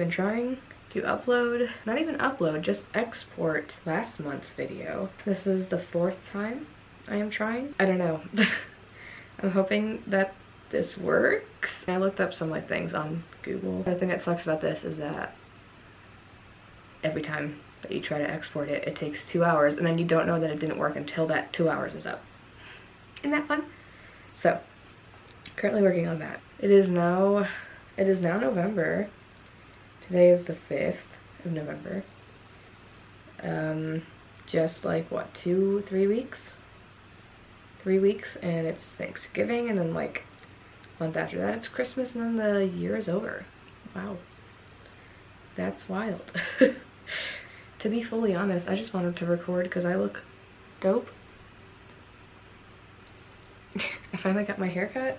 been trying to upload, not even upload, just export last month's video. This is the 4th time I am trying. I don't know. I'm hoping that this works. I looked up some like things on Google. The thing that sucks about this is that every time that you try to export it, it takes 2 hours, and then you don't know that it didn't work until that 2 hours is up. Isn't that fun? So, currently working on that. It is now November. Today is the 5th of November. Just like what, 2-3 weeks? 3 weeks, and it's Thanksgiving, and then like a month after that it's Christmas, and then the year is over. Wow. That's wild. To be fully honest, I just wanted to record because I look dope. I finally got my hair cut,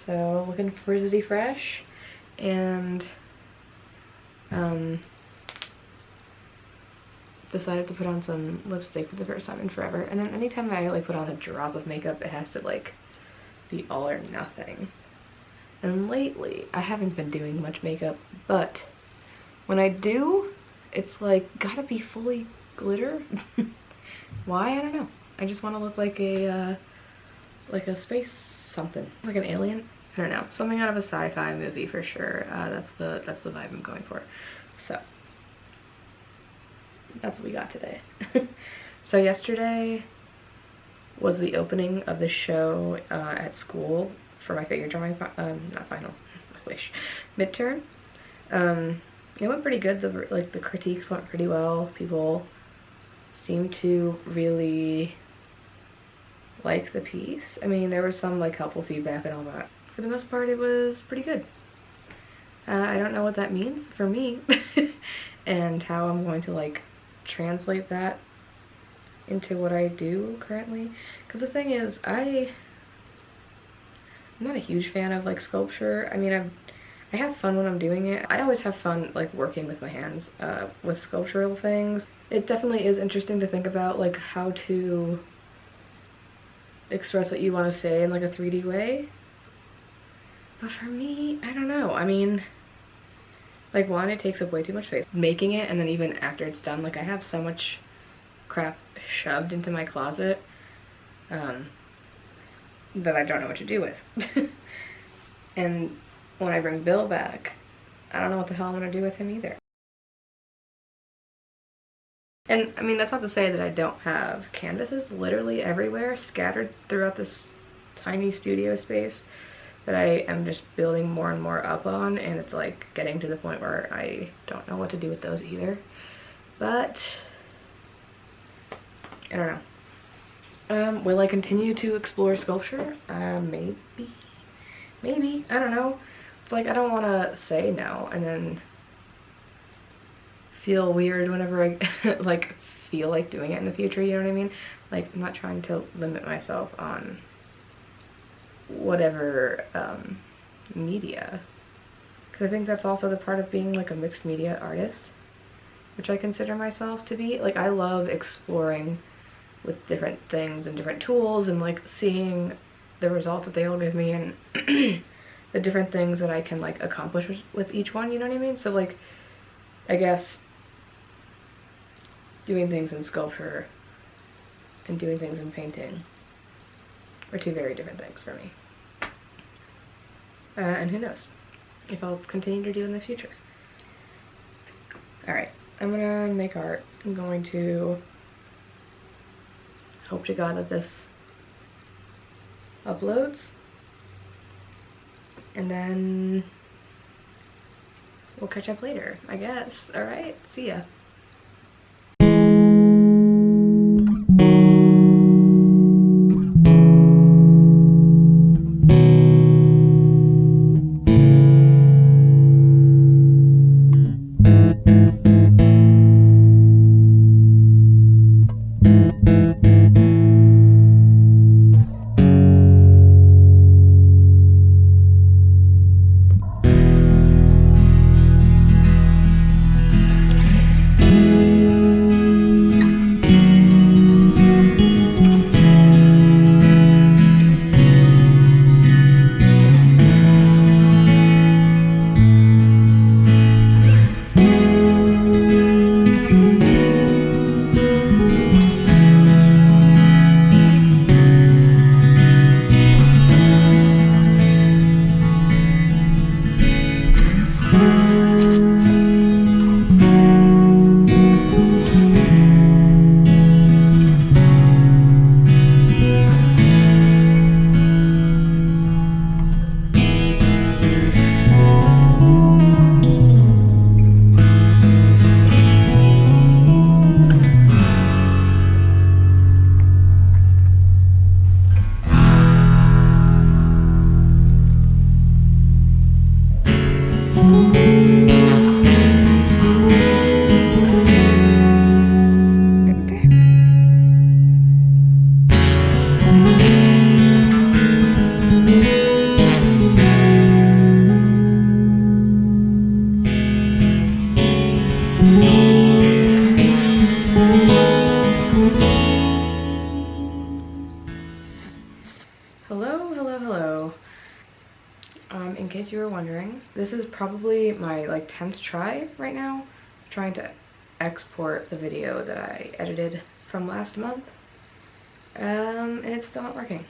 so looking frizzity fresh, and decided to put on some lipstick for the first time in forever. And then anytime I like put on a drop of makeup, it has to like be all or nothing. And lately I haven't been doing much makeup, but when I do, it's like gotta be fully glitter. Why? I don't know. I just want to look like a space something, like an alien. I don't know, something out of a sci-fi movie for sure. That's the vibe I'm going for. So that's what we got today. So yesterday was the opening of the show at school for my figure drawing, not final, I wish, midterm. It went pretty good. The critiques went pretty well. People seemed to really like the piece. I mean, there was some like helpful feedback and all that. For the most part, it was pretty good. I don't know what that means for me and how I'm going to like translate that into what I do currently. Because the thing is, I'm not a huge fan of like sculpture. I mean, I have fun when I'm doing it. I always have fun like working with my hands with sculptural things. It definitely is interesting to think about like how to express what you want to say in like a 3D way. But for me, I don't know. I mean, like, one, it takes up way too much space making it, and then even after it's done, like, I have so much crap shoved into my closet that I don't know what to do with. And when I bring Bill back, I don't know what the hell I'm gonna do with him either. And I mean, that's not to say that I don't have canvases literally everywhere scattered throughout this tiny studio space that I am just building more and more up on, and it's like getting to the point where I don't know what to do with those either. But I don't know. Will I continue to explore sculpture? Maybe, I don't know. It's like I don't want to say no and then feel weird whenever I like feel like doing it in the future, you know what I mean? Like, I'm not trying to limit myself on whatever media, because I think that's also the part of being like a mixed media artist, which I consider myself to be. Like, I love exploring with different things and different tools and like seeing the results that they all give me and the different things that I can like accomplish with each one, you know what I mean? So like, I guess doing things in sculpture and doing things in painting are two very different things for me. And who knows if I'll continue to do in the future. Alright, I'm gonna make art. I'm going to hope to God that this uploads. And then we'll catch up later, I guess. Alright, see ya. Hello, hello, hello. In case you were wondering, this is probably my like 10th try right now, trying to export the video that I edited from last month. And it's still not working,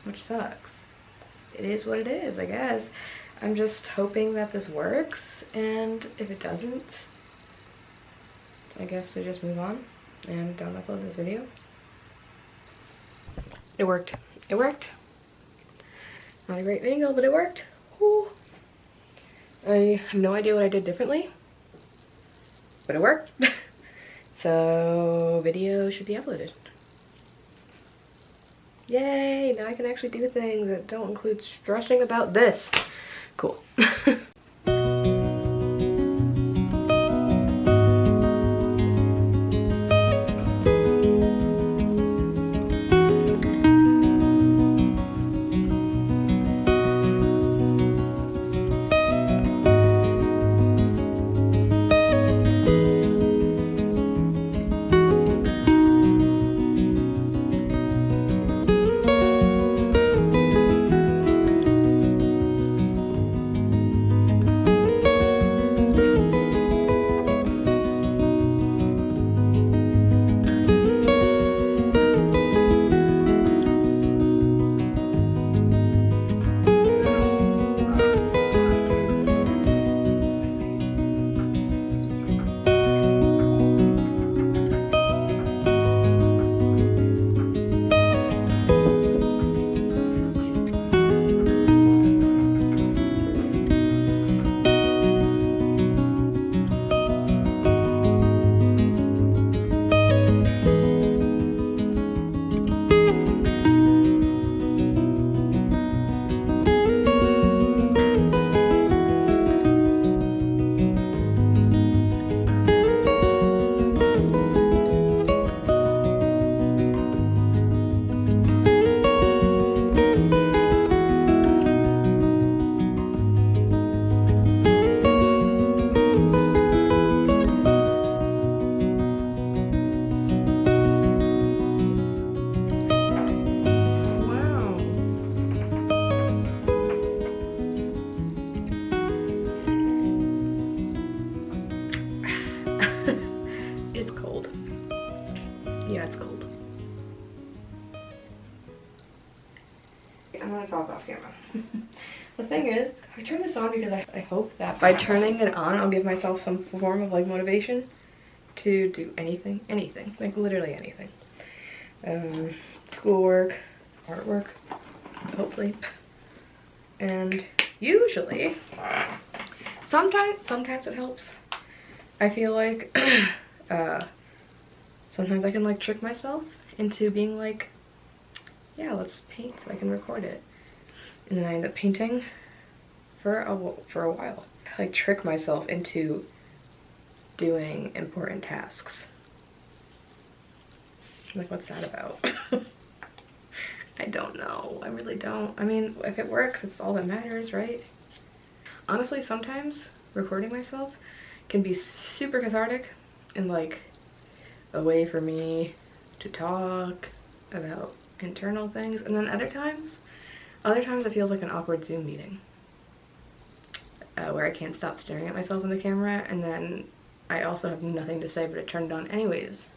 which sucks. It is what it is, I guess. I'm just hoping that this works, and if it doesn't, I guess we just move on and don't upload this video. It worked. It worked. Not a great angle, but it worked. Whew. I have no idea what I did differently, but it worked. So video should be uploaded. Yay, now I can actually do things that don't include stressing about this. Cool. It's cold. Yeah, it's cold. I'm gonna talk off camera. The thing is, I turned this on because I hope that by turning it on, I'll give myself some form of like motivation to do anything, like literally anything. Schoolwork, artwork, hopefully. And usually, sometimes it helps. I feel like sometimes I can like trick myself into being like, yeah, let's paint so I can record it. And then I end up painting for a while. I like trick myself into doing important tasks. Like, what's that about? I don't know. I really don't. I mean, if it works, it's all that matters, right? Honestly, sometimes recording myself can be super cathartic and like a way for me to talk about internal things, and then other times it feels like an awkward Zoom meeting where I can't stop staring at myself in the camera, and then I also have nothing to say but to turn it on anyways.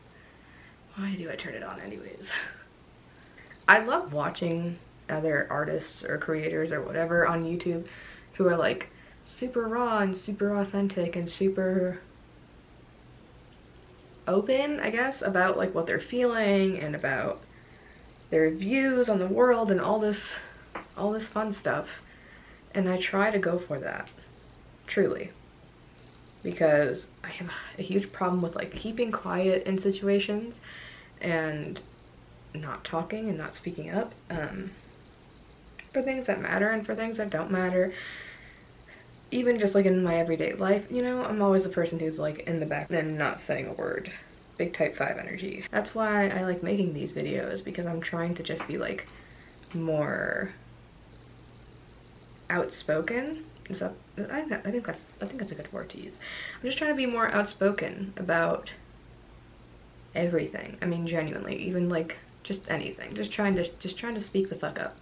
Why do I turn it on anyways? I love watching other artists or creators or whatever on YouTube who are like super raw and super authentic and super open, I guess, about like what they're feeling and about their views on the world and all this fun stuff. And I try to go for that, truly, because I have a huge problem with like keeping quiet in situations and not talking and not speaking up for things that matter and for things that don't matter. Even just like in my everyday life, you know, I'm always the person who's like in the back and not saying a word. Big type 5 energy. That's why I like making these videos, because I'm trying to just be like more outspoken. Is that, I think that's a good word to use. I'm just trying to be more outspoken about everything. I mean, genuinely, even like just anything. Just trying to speak the fuck up.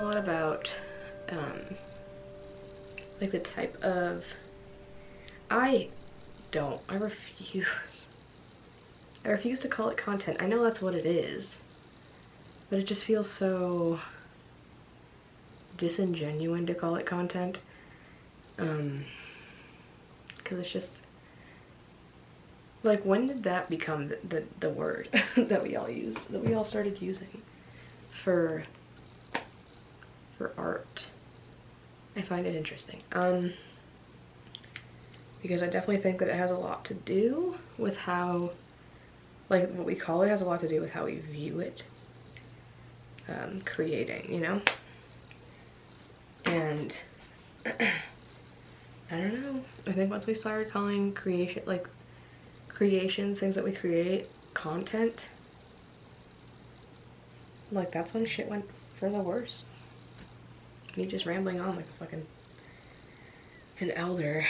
a lot about like the type of, I refuse to call it content. I know that's what it is, but it just feels so disingenuous to call it content. Because it's just, like, when did that become the word that we all used, that we all started using for art? I find it interesting. Because I definitely think that it has a lot to do with how, like, what we call it has a lot to do with how we view it. Creating, you know? And I don't know. I think once we started calling creations, things that we create, content, like, that's when shit went for the worse. Me just rambling on like a fucking an elder.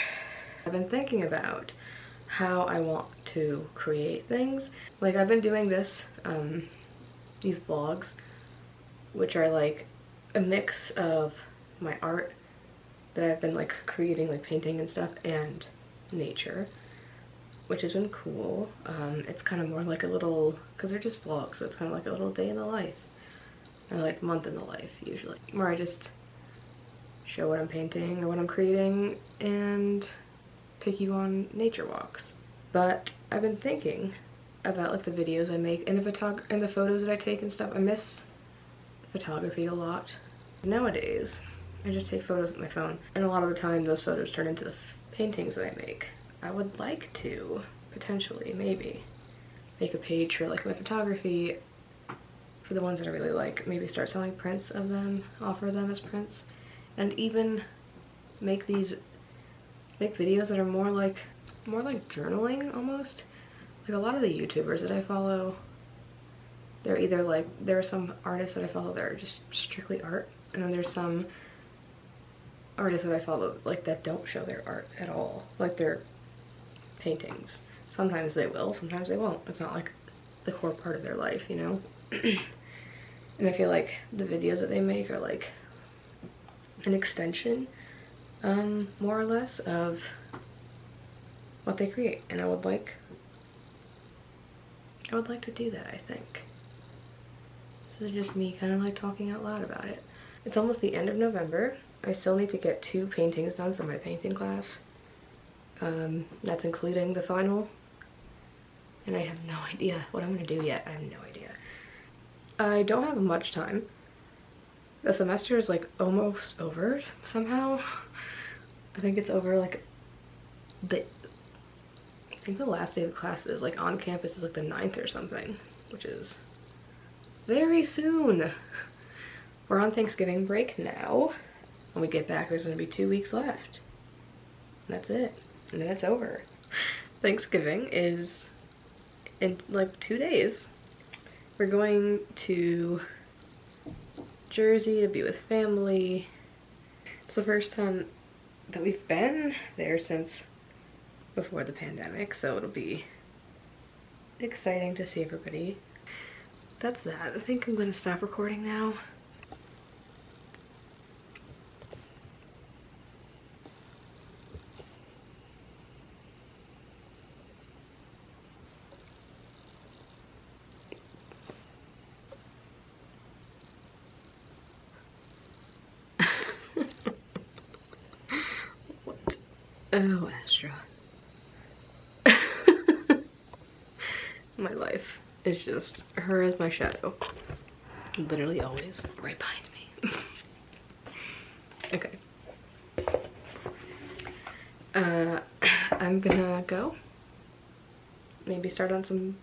I've been thinking about how I want to create things. Like, I've been doing this, these vlogs, which are like a mix of my art that I've been like creating, like painting and stuff, and nature, which has been cool. It's kind of more like a little, because they're just vlogs, so it's kind of like a little day in the life, or like month in the life usually, where I just show what I'm painting or what I'm creating and take you on nature walks. But I've been thinking about like the videos I make and the photos that I take and stuff. I miss photography a lot. Nowadays, I just take photos with my phone, and a lot of the time those photos turn into the paintings that I make. I would like to, potentially, maybe, make a page for like my photography, for the ones that I really like. Maybe start selling prints of them, offer them as prints, and even make videos that are more like journaling almost. Like, a lot of the YouTubers that I follow, they're either like, there are some artists that I follow that are just strictly art, and then there's some artists that I follow like that don't show their art at all, like their paintings. Sometimes they will, sometimes they won't. It's not like the core part of their life, you know? And I feel like the videos that they make are like an extension, more or less, of what they create, and I would like to do that, I think. This is just me kind of like talking out loud about it. It's almost the end of November. I still need to get 2 paintings done for my painting class. That's including the final. And I have no idea what I'm gonna do yet. I have no idea. I don't have much time. The semester is like almost over somehow. I think it's over like I think the last day of class is like on campus is like the 9th or something, which is very soon. We're on Thanksgiving break now. When we get back, there's gonna be 2 weeks left. That's it, and then it's over. Thanksgiving is in like 2 days. We're going to Jersey to be with family. It's the first time that we've been there since before the pandemic, so it'll be exciting to see everybody. That's that. I think I'm gonna stop recording now. What? Oh, Astra. My life is just her as my shadow. Literally always right behind me. Okay. I'm gonna go. Maybe start on some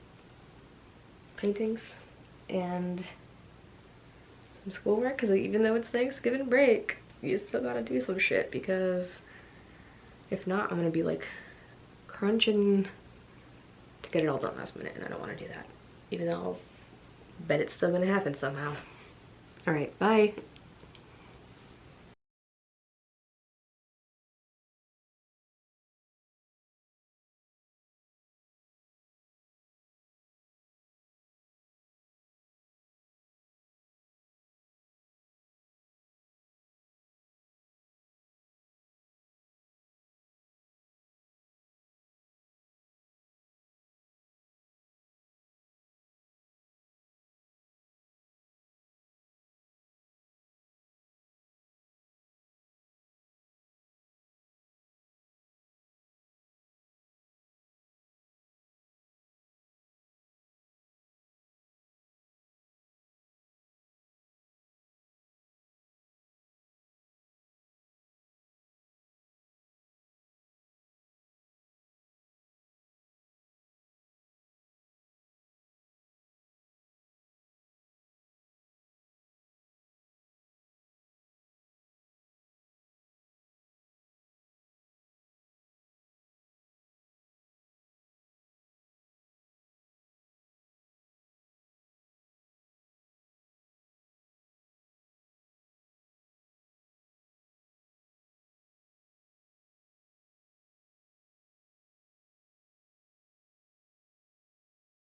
paintings and some schoolwork, because even though it's Thanksgiving break, you still gotta do some shit, because if not, I'm gonna be like crunching to get it all done last minute, and I don't want to do that, even though I'll bet it's still gonna happen somehow. All right, bye.